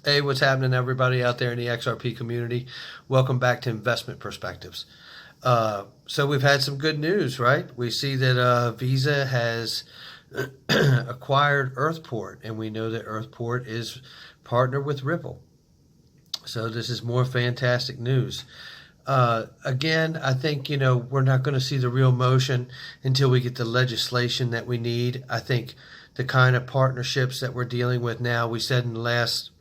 Hey, what's happening, everybody out there in the XRP community? Welcome back to Investment Perspectives. So we've had some good news, right? We see that Visa has acquired Earthport, and we know that Earthport is partnered with Ripple. So this is more fantastic news. Again, I think, we're not going to see the real motion until we get the legislation that we need. I think the kind of partnerships that we're dealing with now, we said in the last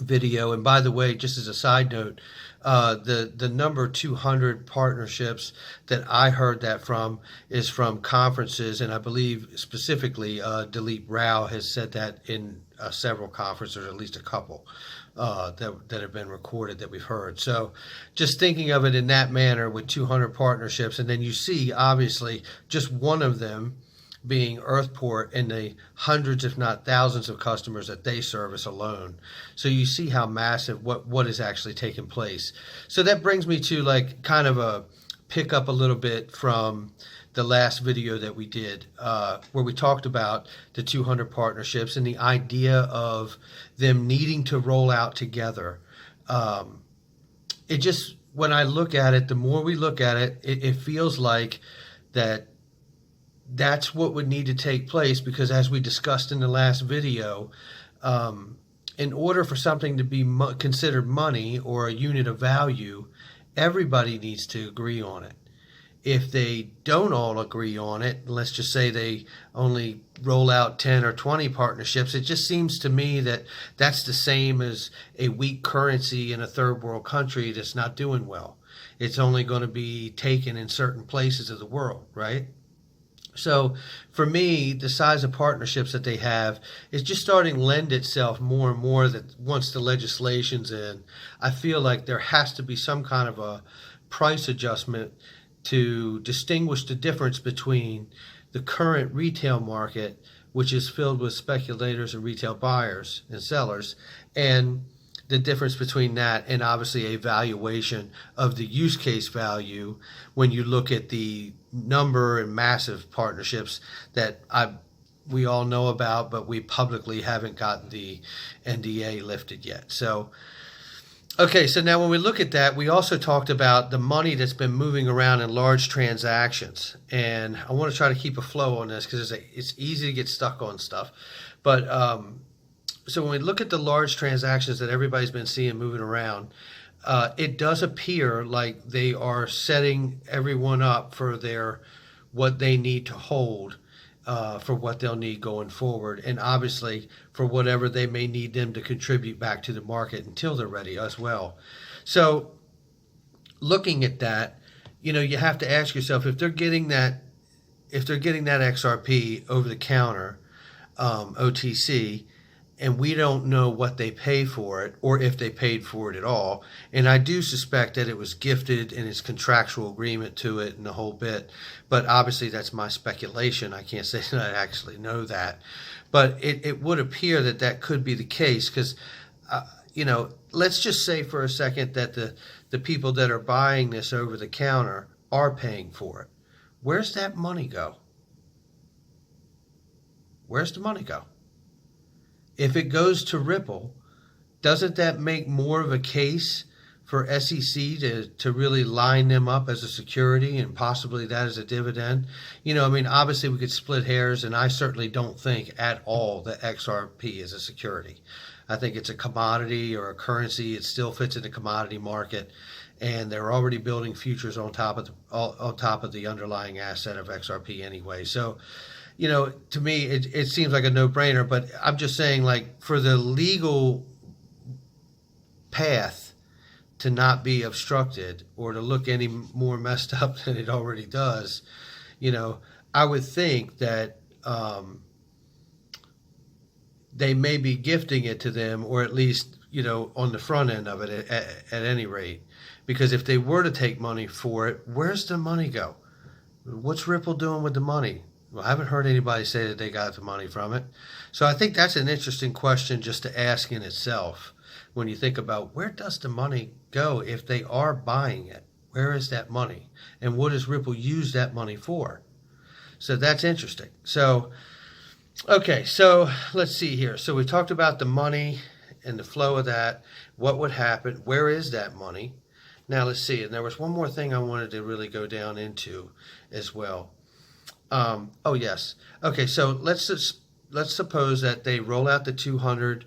video, and by the way, just as a side note, the number 200 partnerships that I heard that from is from conferences, and I believe specifically Dilip Rao has said that in several conferences, or at least a couple that have been recorded that we've heard. So just thinking of it in that manner with 200 partnerships, and then you see obviously just one of them being Earthport and the hundreds, if not thousands, of customers that they service alone. So you see how massive what is actually taking place. So that brings me to like kind of a pick up a little bit from the last video that we did, where we talked about the 200 partnerships and the idea of them needing to roll out together. It just, when I look at it, the more we look at it, it feels like that's what would need to take place, because as we discussed in the last video, in order for something to be considered money or a unit of value, everybody needs to agree on it. If they don't all agree on it, let's just say they only roll out 10 or 20 partnerships, it just seems to me that that's the same as a weak currency in a third world country that's not doing well. It's only going to be taken in certain places of the world, right? So for me, the size of partnerships that they have is just starting to lend itself more and more that once the legislation's in, I feel like there has to be some kind of a price adjustment to distinguish the difference between the current retail market, which is filled with speculators and retail buyers and sellers, and the difference between that and obviously a valuation of the use case value when you look at the number and massive partnerships that we all know about, but we publicly haven't gotten the NDA lifted yet. So, okay, so now when we look at that, we also talked about the money that's been moving around in large transactions. And I want to try to keep a flow on this because it's easy to get stuck on stuff. But so when we look at the large transactions that everybody's been seeing moving around, it does appear like they are setting everyone up for what they need to hold, for what they'll need going forward, and obviously for whatever they may need them to contribute back to the market until they're ready as well. So looking at that, you have to ask yourself, if they're getting that XRP over the counter, OTC, and we don't know what they pay for it or if they paid for it at all. And I do suspect that it was gifted in its contractual agreement to it and the whole bit. But obviously that's my speculation. I can't say that I actually know that. But it would appear that that could be the case because, let's just say for a second that the people that are buying this over the counter are paying for it. Where's that money go? Where's the money go? If it goes to Ripple, doesn't that make more of a case for SEC to really line them up as a security and possibly that as a dividend? Obviously we could split hairs, and I certainly don't think at all that XRP is a security. I think it's a commodity or a currency. It still fits in the commodity market, and they're already building futures on top of the underlying asset of XRP anyway. So, to me, it seems like a no-brainer, but I'm just saying, like, for the legal path to not be obstructed or to look any more messed up than it already does, I would think that they may be gifting it to them, or at least, on the front end of it at any rate. Because if they were to take money for it, where's the money go? What's Ripple doing with the money? Well, I haven't heard anybody say that they got the money from it. So I think that's an interesting question just to ask in itself when you think about where does the money go if they are buying it? Where is that money? And what does Ripple use that money for? So that's interesting. So, okay, so let's see here. So we talked about the money and the flow of that, what would happen, where is that money? Now let's see, and there was one more thing I wanted to really go down into as well. Oh yes, okay. So let's suppose that they roll out the 200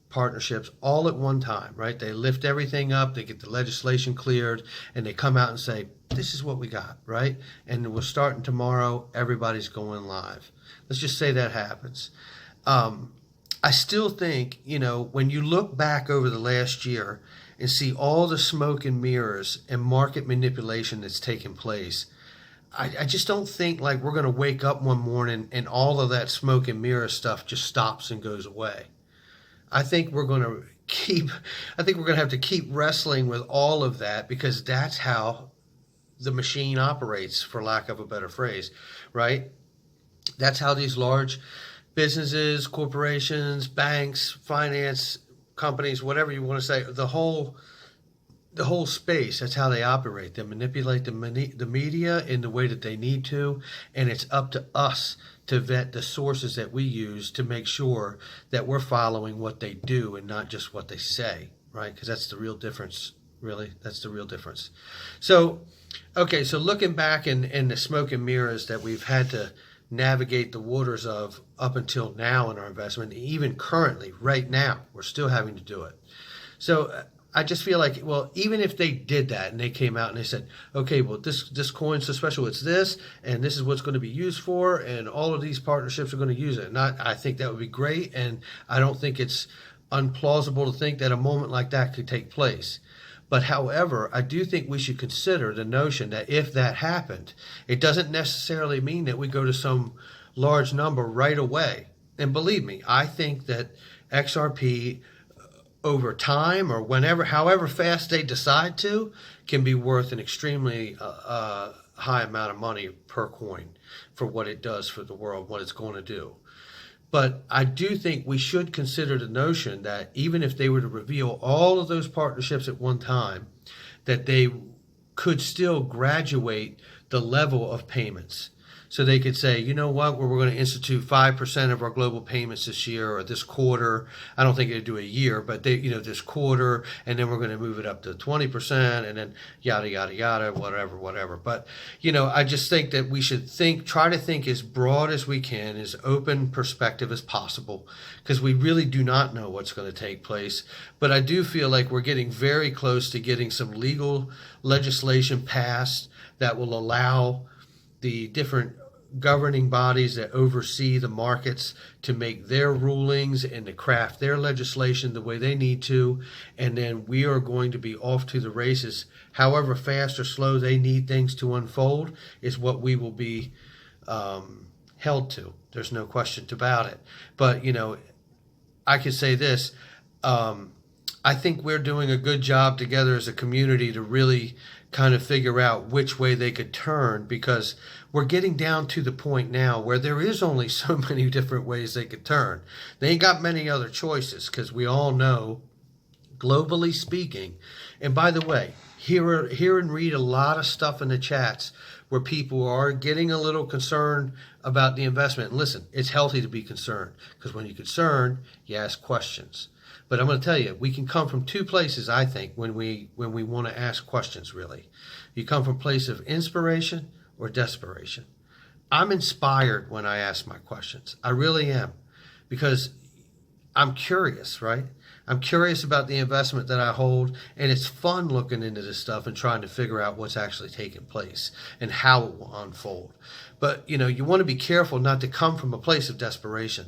partnerships all at one time, right? They lift everything up, they get the legislation cleared, and they come out and say, this is what we got, right? And we're starting tomorrow, everybody's going live. Let's just say that happens. I still think, when you look back over the last year and see all the smoke and mirrors and market manipulation that's taken place, I just don't think like we're going to wake up one morning and all of that smoke and mirror stuff just stops and goes away. I think we're going to have to keep wrestling with all of that, because that's how the machine operates, for lack of a better phrase, right? That's how these large businesses, corporations, banks, finance companies, whatever you want to say, the whole space, that's how they operate. They manipulate the media in the way that they need to, and it's up to us to vet the sources that we use to make sure that we're following what they do and not just what they say, right? Because that's the real difference, really. That's the real difference. So, okay, so looking back in the smoke and mirrors that we've had to navigate the waters of up until now in our investment, even currently, right now, we're still having to do it. So I just feel like, well, even if they did that and they came out and they said, okay, well, this coin's so special, it's this, and this is what's going to be used for, and all of these partnerships are going to use it. And I think that would be great, and I don't think it's unplausible to think that a moment like that could take place. But however, I do think we should consider the notion that if that happened, it doesn't necessarily mean that we go to some large number right away. And believe me, I think that XRP over time, or whenever, however fast they decide to, can be worth an extremely high amount of money per coin for what it does for the world, what it's going to do. But I do think we should consider the notion that even if they were to reveal all of those partnerships at one time, that they could still graduate the level of payments. So they could say, you know what, we're going to institute 5% of our global payments this year or this quarter. I don't think they'd do a year, but this quarter, and then we're going to move it up to 20%, and then yada, yada, yada, whatever. But, I just think that we should try to think as broad as we can, as open perspective as possible, because we really do not know what's going to take place. But I do feel like we're getting very close to getting some legal legislation passed that will allow the different governing bodies that oversee the markets to make their rulings and to craft their legislation the way they need to. And then we are going to be off to the races. However fast or slow they need things to unfold is what we will be held to. There's no question about it. But, I could say this. I think we're doing a good job together as a community to really kind of figure out which way they could turn, because we're getting down to the point now where there is only so many different ways they could turn. They ain't got many other choices, because we all know, globally speaking, and by the way, hear and read a lot of stuff in the chats where people are getting a little concerned about the investment. And listen, it's healthy to be concerned, because when you're concerned, you ask questions. But I'm going to tell you, we can come from two places, I think, when we want to ask questions, really. You come from a place of inspiration or desperation. I'm inspired when I ask my questions. I really am, because I'm curious, right? I'm curious about the investment that I hold, and it's fun looking into this stuff and trying to figure out what's actually taking place and how it will unfold. But, you want to be careful not to come from a place of desperation,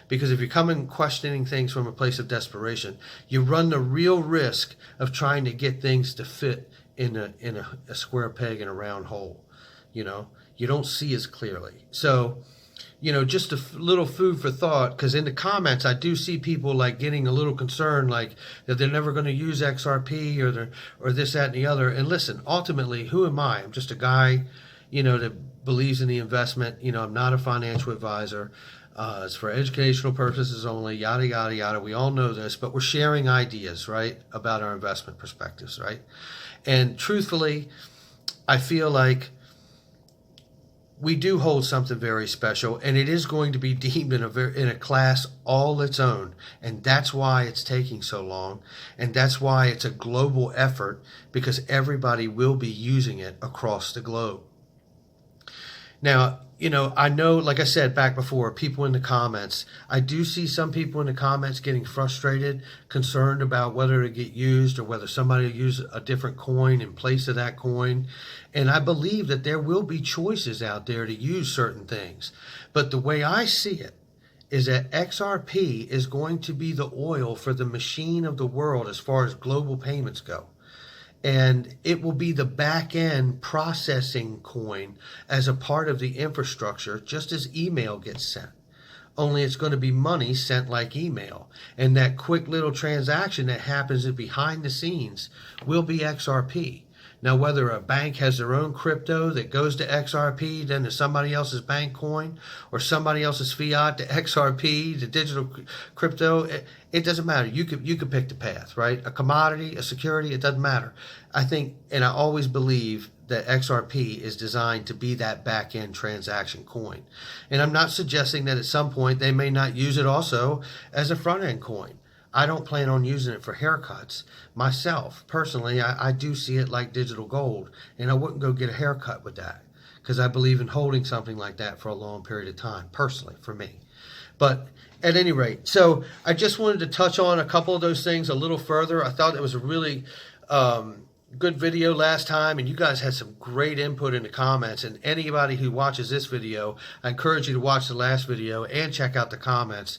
because if you're coming questioning things from a place of desperation, you run the real risk of trying to get things to fit in a square peg in a round hole. You don't see as clearly. So, just a little food for thought, because in the comments, I do see people like getting a little concerned, like that they're never going to use XRP or this, that, and the other. And listen, ultimately, who am I? I'm just a guy, that believes in the investment. I'm not a financial advisor. It's for educational purposes only, yada, yada, yada. We all know this, but we're sharing ideas, right, about our investment perspectives, right? And truthfully, I feel like we do hold something very special, and it is going to be deemed in a class all its own, and that's why it's taking so long, and that's why it's a global effort, because everybody will be using it across the globe. Now, I know, like I said back before, people in the comments, I do see some people in the comments getting frustrated, concerned about whether to get used or whether somebody will use a different coin in place of that coin. And I believe that there will be choices out there to use certain things. But the way I see it is that XRP is going to be the oil for the machine of the world as far as global payments go. And it will be the back-end processing coin as a part of the infrastructure, just as email gets sent. Only it's going to be money sent like email. And that quick little transaction that happens behind the scenes will be XRP. Now, whether a bank has their own crypto that goes to XRP, then to somebody else's bank coin, or somebody else's fiat to XRP, to digital crypto, it doesn't matter. You could pick the path, right? A commodity, a security, it doesn't matter. I think, and I always believe that XRP is designed to be that back-end transaction coin. And I'm not suggesting that at some point they may not use it also as a front-end coin. I don't plan on using it for haircuts. Myself, personally, I do see it like digital gold, and I wouldn't go get a haircut with that because I believe in holding something like that for a long period of time, personally, for me. But at any rate, so I just wanted to touch on a couple of those things a little further. I thought it was a really good video last time, and you guys had some great input in the comments. And anybody who watches this video, I encourage you to watch the last video and check out the comments.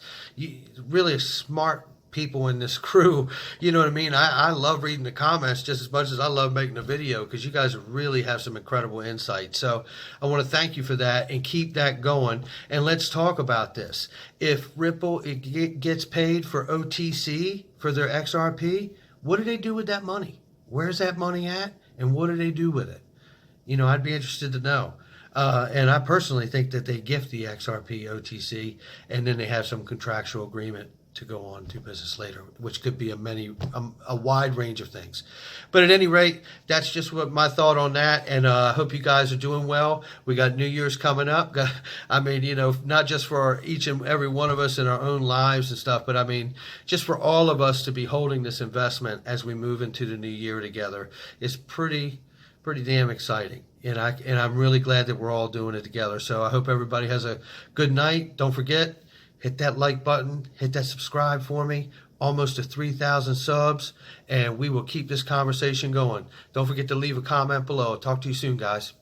Really smart people in this crew, you know what I mean? I love reading the comments just as much as I love making a video, because you guys really have some incredible insight. So I want to thank you for that, and keep that going. And let's talk about this. If Ripple gets paid for OTC for their XRP, what do they do with that money? Where's that money at? And what do they do with it? I'd be interested to know. And I personally think that they gift the XRP OTC, and then they have some contractual agreement to go on to business later, which could be a wide range of things. But at any rate, that's just what my thought on that. And I hope you guys are doing well. We got New Year's coming up. Not just for each and every one of us in our own lives and stuff, but just for all of us to be holding this investment as we move into the new year together is pretty damn exciting. And I'm really glad that we're all doing it together. So I hope everybody has a good night. Don't forget, hit that like button, hit that subscribe for me. Almost to 3,000 subs, and we will keep this conversation going. Don't forget to leave a comment below. Talk to you soon, guys.